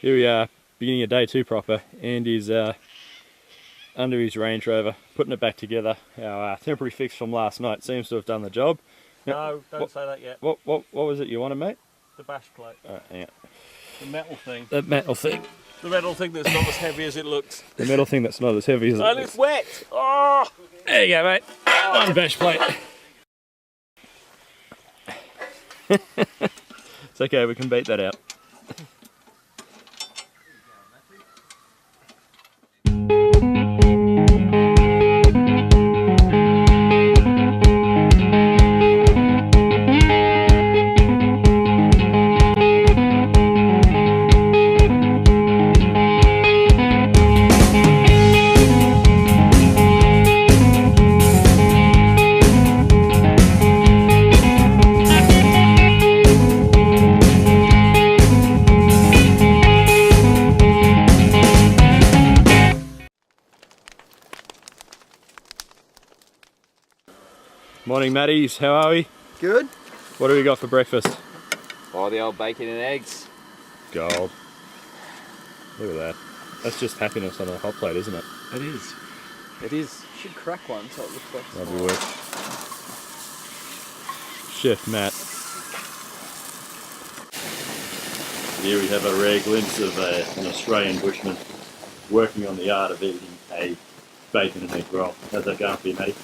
Here we are, beginning of day 2 proper. Andy's under his Range Rover, putting it back together. Our temporary fix from last night seems to have done the job. No, don't say that yet. What was it you wanted, mate? The bash plate. Hang on. The metal thing. The metal thing. The metal thing that's not as heavy as it looks. The metal thing that's not as heavy as it looks. And it's wet! Oh! There you go, mate. One bash plate. It's okay, we can beat that out. Morning, Matties. How are we? Good. What do we got for breakfast? Oh, the old bacon and eggs. Gold. Look at that. That's just happiness on a hot plate, isn't it? It is. It is. Should crack one so it looks like That'd be worth. Chef Matt. Here we have a rare glimpse of an Australian bushman working on the art of eating a bacon and egg roll. How's that going for you, Matty?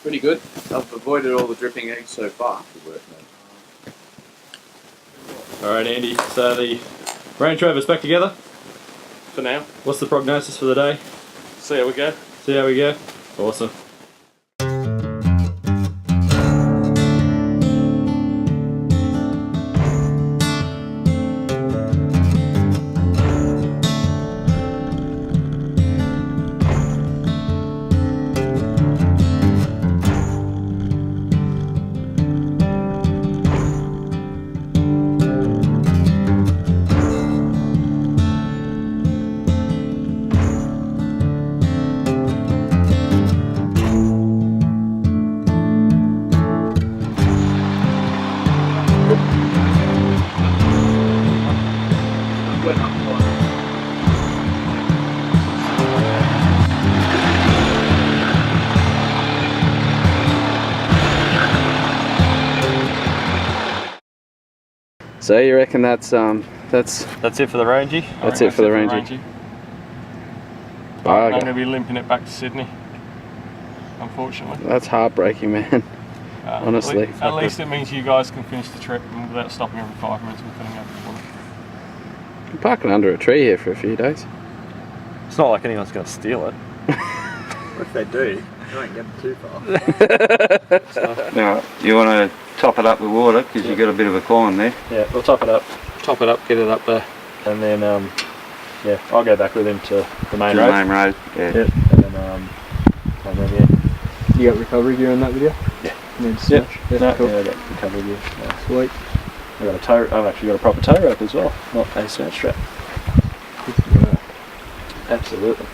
pretty good. I've avoided all the dripping eggs so far. Good work, mate. Alright, Andy, so the Range Rover's back together For now. What's the prognosis for the day? See how we go. See how we go? Awesome. So you reckon that's it for the Rangy? That's it for the Rangy. I'm going to be limping it back to Sydney, unfortunately. That's heartbreaking, man. Honestly. At least it means you guys can finish the trip without stopping every 5 minutes and filling up the water. You can park it under a tree here for a few days. It's not like anyone's going to steal it. What if they do? They won't get too far. Now, you want to top it up with water because you've got a bit of a climb there. Yeah, we'll top it up, get it up there, and then yeah, I'll go back with him to the main road. Main road, yeah. Yep. And then yeah. You got recovery gear in that video? Yeah. Need to Yep. yeah, No, cool. yeah, I got recovery gear. Yeah. Sweet. I've actually got a proper tow rope as well, not a snatch strap. Absolutely.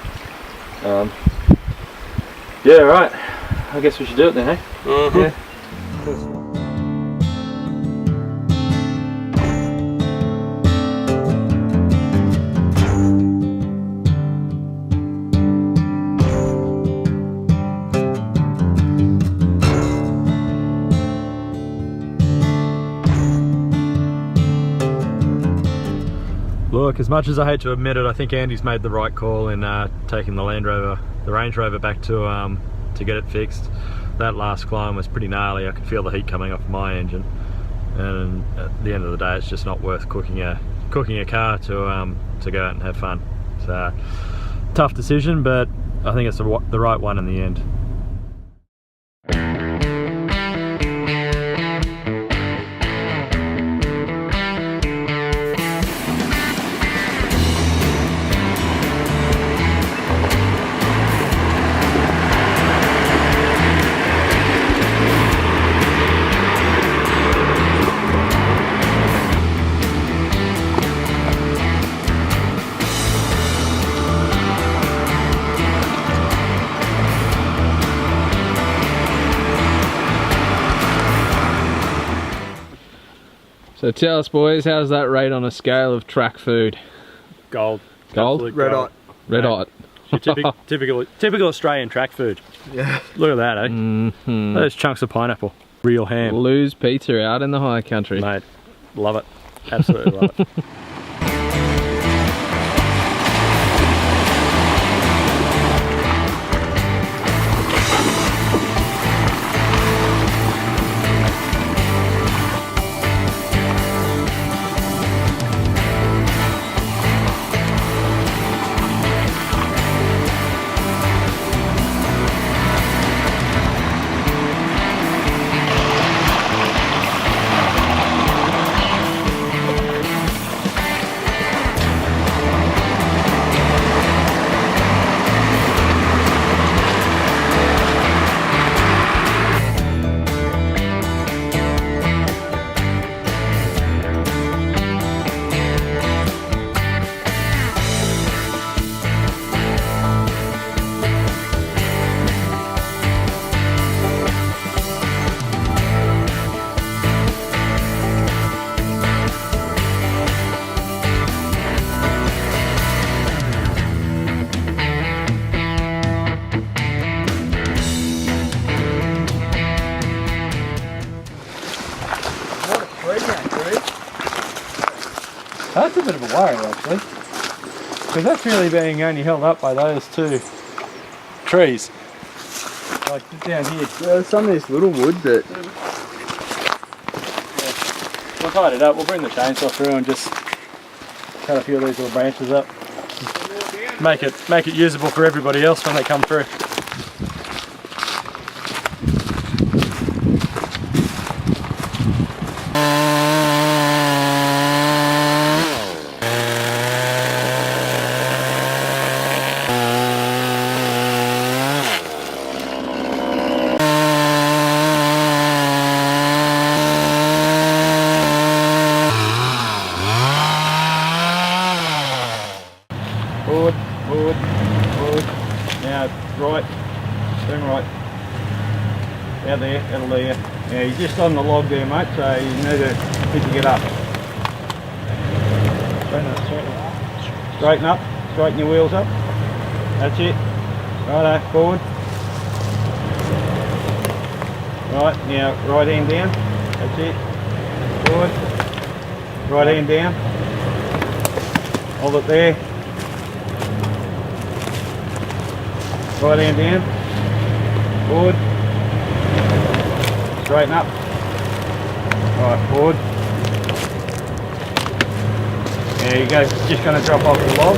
Yeah, right. I guess we should do it then, hey? Mm-hmm. Yeah. Look, as much as I hate to admit it, I think Andy's made the right call in taking the Range Rover back to get it fixed. That last climb was pretty gnarly. I could feel the heat coming off my engine, and at the end of the day, it's just not worth cooking a car to go out and have fun. So tough decision, but I think it's the right one in the end. So tell us, boys, how's that rate on a scale of track food? Gold. Gold? Absolute Red gold. hot. Red hot. Your typical Australian track food. Yeah. Look at that, eh? Mm-hmm. Those chunks of pineapple. Real ham. Lou's Pizza out in the high country. Mate, love it. Absolutely love it. That's a bit of a worry actually, because that's really being only held up by those two trees. Like down here. Yeah, there's some of this little wood that... We'll tie it up, we'll bring the chainsaw through and just cut a few of these little branches up. Make it usable for everybody else when they come through. Forward, forward, forward. Now right, turn right. Out there, that'll do you. Yeah, you're just on the log there, mate, so you need to get up. Straighten up, straighten up. Straighten up, straighten your wheels up. That's it. Righto, forward. Right, now right hand down. That's it. Forward. Right hand down. Hold it there. Right hand down, forward, straighten up, right, forward. There you go, just going to drop off the log.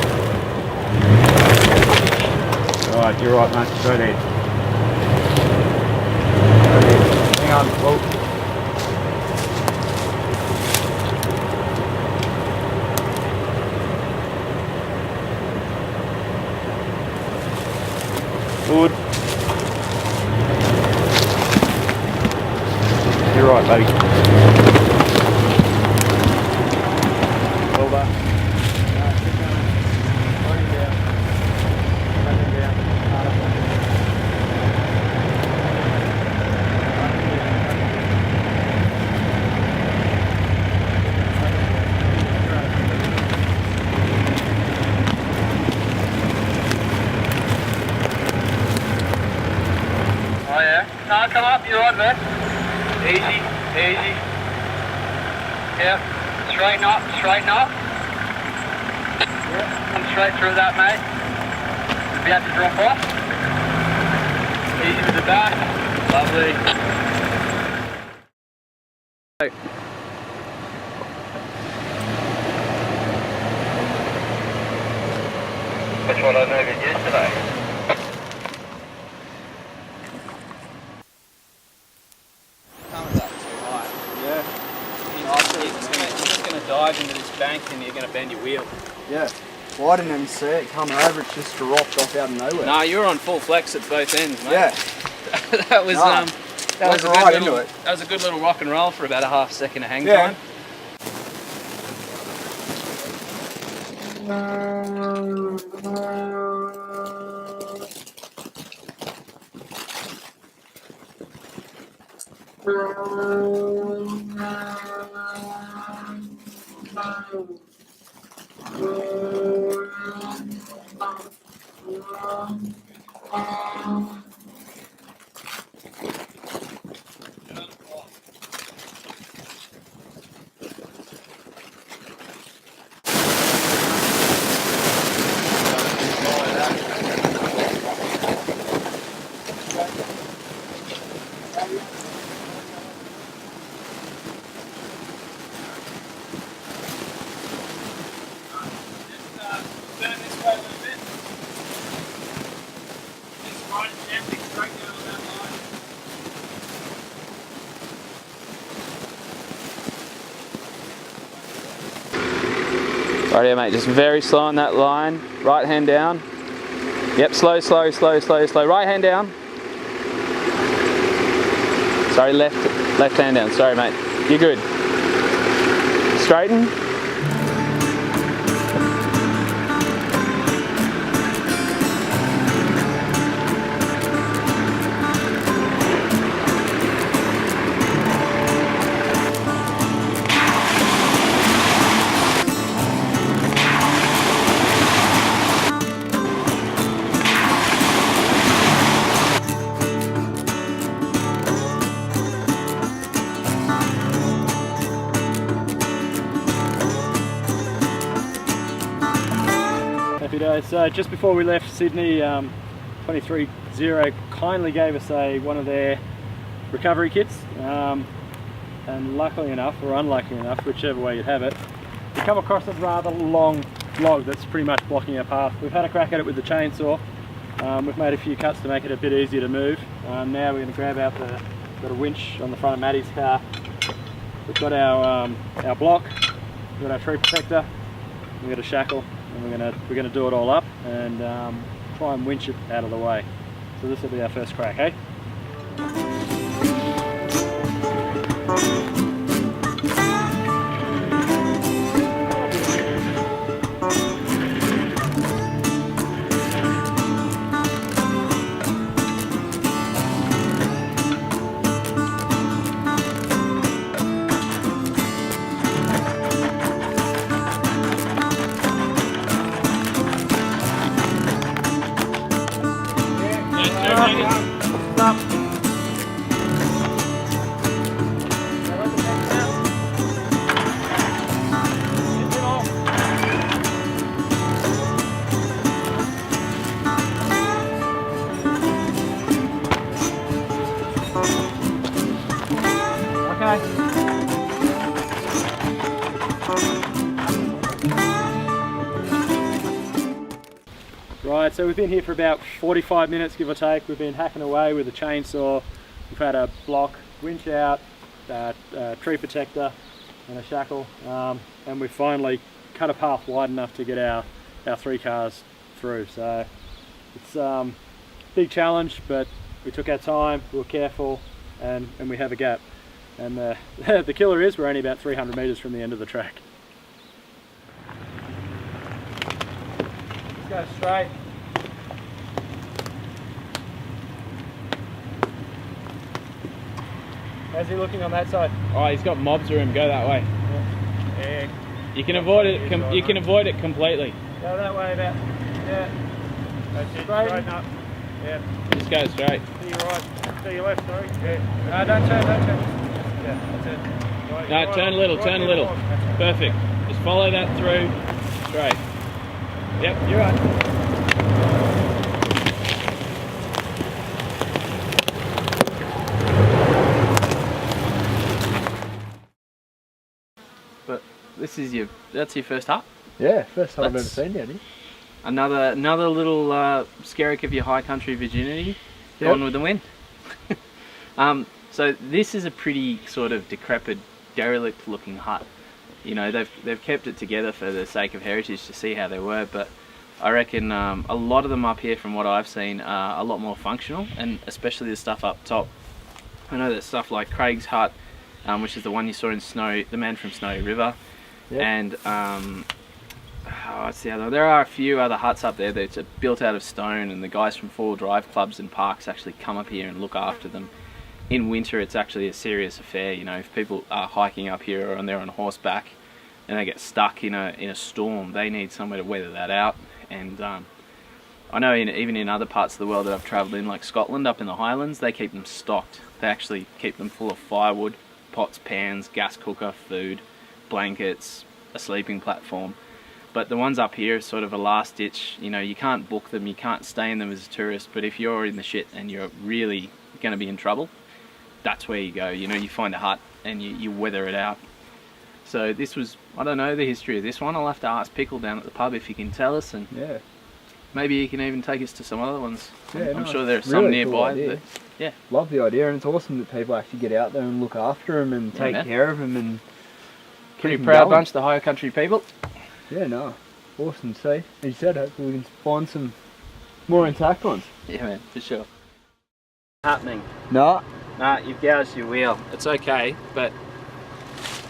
Right, you're right mate, straight ahead. Hang on, whoa. Forward. You're right, buddy. Over. Oh yeah? No, come up, you're right there. Easy, easy. Yep. Straighten up, straighten up. Yep. Come straight through that, mate. You'll be able to drop off. Easy with the back. Lovely. Which one I needed yesterday? You're going to dive into this bank and you're going to bend your wheel. Yeah. Well, I didn't even see it coming over, it just dropped off out of nowhere. No, you were on full flex at both ends, mate. Yeah. that was No. that was a Went right good little, into it. that was a good little rock and roll for about a half second of hang Yeah. time. Rightio, mate, just very slow on that line. Right hand down. Yep, slow, slow, slow, slow, slow. Right hand down. Sorry, left hand down. Sorry, mate. You're good. Straighten. Happy days. So just before we left Sydney, 23-0 kindly gave us one of their recovery kits, and luckily enough, or unlucky enough, whichever way you'd have it, we come across a rather long log that's pretty much blocking our path. We've had a crack at it with the chainsaw. We've made a few cuts to make it a bit easier to move. Now we're going to grab out got a winch on the front of Maddie's car. We've got our block, we've got our tree protector, we've got a shackle, and we're gonna do it all up and try and winch it out of the way. So this will be our first crack, eh? Right, so we've been here for about 45 minutes, give or take. We've been hacking away with a chainsaw. We've had a block, winch out, tree protector and a shackle, and we've finally cut a path wide enough to get our 3 cars through. So it's a big challenge, but we took our time, we were careful, and we have a gap. And the killer is we're only about 300 metres from the end of the track. Let's go straight. How's he looking on that side? Oh, he's got mobs room. Go that way. Yeah. You can avoid it. You can avoid it completely. Go that way about. Yeah. That's it. Straighten up. Yeah. Just go straight. To your right. To your left, sorry. Yeah. No, don't turn. Yeah, that's it. Right, No, right, turn a little. right, Turn a little. Perfect. Just follow that through. Straight. Yep, you're right. But this is that's your first up. Yeah, first time I've ever That's- seen Danny. Another little skerrick of your high country virginity. Yep. Gone with the wind. So this is a pretty sort of decrepit, derelict looking hut. You know, they've kept it together for the sake of heritage to see how they were, but I reckon a lot of them up here, from what I've seen, are a lot more functional, and especially the stuff up top. I know that stuff like Craig's hut, which is the one you saw in the man from Snowy River, Yep. and what's the other? There are a few other huts up there that's built out of stone, and the guys from 4-wheel drive clubs and parks actually come up here and look after them. In winter, it's actually a serious affair. You know, if people are hiking up here and they're on horseback and they get stuck in a storm, they need somewhere to weather that out. And I know even in other parts of the world that I've travelled in, like Scotland, up in the Highlands, they keep them stocked. They actually keep them full of firewood, pots, pans, gas cooker, food, blankets, a sleeping platform. But the ones up here are sort of a last ditch. You know, you can't book them, you can't stay in them as a tourist, but if you're in the shit and you're really going to be in trouble, that's where you go. You know, you find a hut and you weather it out. So this was, I don't know the history of this one. I'll have to ask Pickle down at the pub if he can tell us, and Yeah. maybe he can even take us to some other ones. Yeah, I'm no, sure there are it's some really cool nearby. idea. But, yeah. Love the idea, and it's awesome that people actually get out there and look after them and Yeah, take man. care of them and Pretty keep 'em proud going. bunch, the High Country people. Yeah, no, awesome to see. As you said, hopefully we can find some more intact ones. Yeah, man, for sure. Happening. No, Nah, you've gouged your wheel. It's okay, but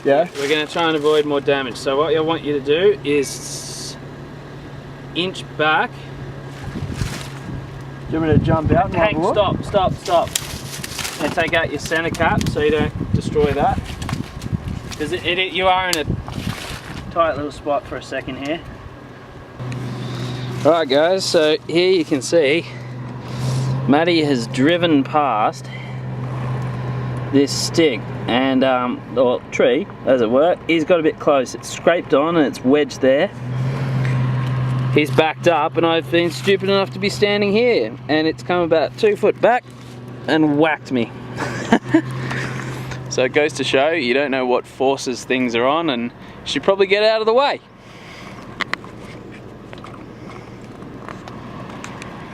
yeah, we're going to try and avoid more damage. So what I want you to do is inch back. do you want me to jump out and have Hank, a look? stop. And take out your center cap so you don't destroy that. Because you are in a tight little spot for a second here. Alright guys, so here you can see Matty has driven past this stick and, or tree as it were. He's got a bit close, it's scraped on and it's wedged there. He's backed up and I've been stupid enough to be standing here and it's come about 2 foot back and whacked me. So it goes to show you don't know what forces things are on and you should probably get out of the way.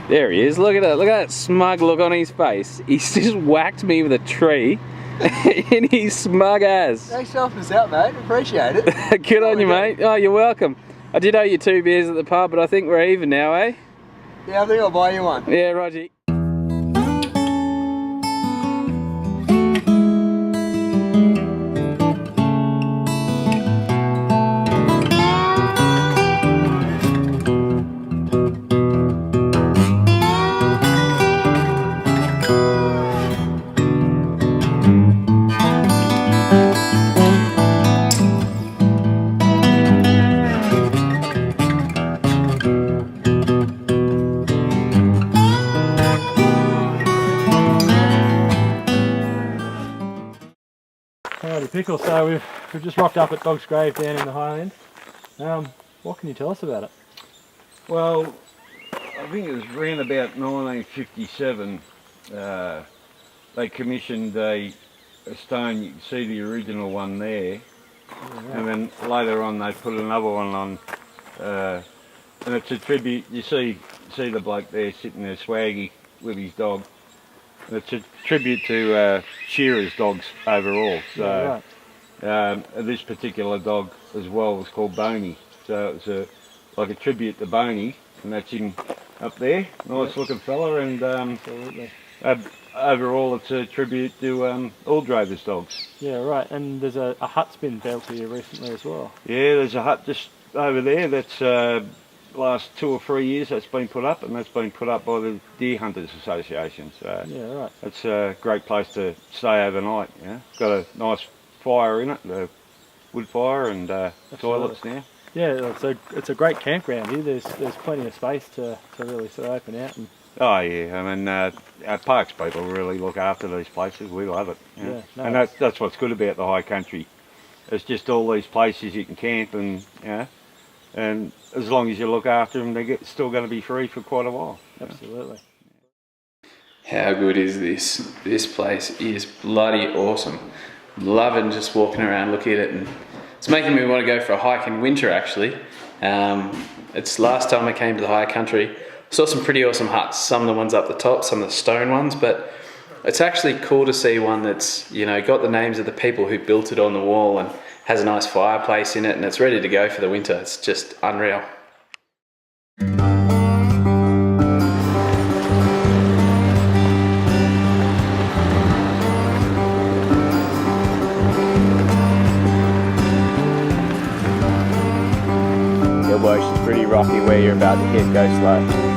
There he is, look at that smug look on his face. He's just whacked me with a tree and he's smug as. Thanks for helping us out, mate. Appreciate it. Good on you, mate. Oh, you're welcome. I did owe you 2 beers at the pub, but I think we're even now, eh? Yeah, I think I'll buy you one. Yeah, Roger. Howdy Pickle, so we've just rocked up at Dog's Grave down in the Highlands. What can you tell us about it? Well, I think it was around about 1957 they commissioned a stone. You can see the original one there, and then later on they put another one on, and it's a tribute. You see the bloke there sitting there swaggy with his dog. And it's a tribute to shearers' dogs overall. So this particular dog as well was called Boney. So it's like a tribute to Boney, and that's him up there. Nice looking fella, and Absolutely. overall it's a tribute to all drovers' dogs. Yeah, right, and there's a hut's been built here recently as well. Yeah, there's a hut just over there that's last 2 or 3 years that's been put up, and that's been put up by the Deer Hunters Association. So Yeah, right. it's a great place to stay overnight. Yeah, got a nice fire in it, the wood fire, and toilets now. Yeah, so it's a great campground here. There's plenty of space to really sort of open out. And Oh yeah, I mean our parks people really look after these places. We love it. Yeah, Yeah, no, and that's what's good about the High Country. It's just all these places you can camp, and and as long as you look after them, they're still going to be free for quite a while. absolutely. How good is this? This place is bloody awesome. Loving just walking around looking at it, and it's making me want to go for a hike in winter actually. It's last time I came to the High Country. Saw some pretty awesome huts, some of the ones up the top, some of the stone ones, but it's actually cool to see one that's, you know, got the names of the people who built it on the wall and has a nice fireplace in it, and it's ready to go for the winter. It's just unreal. Your bush is pretty rocky where you're about to hit, go slow.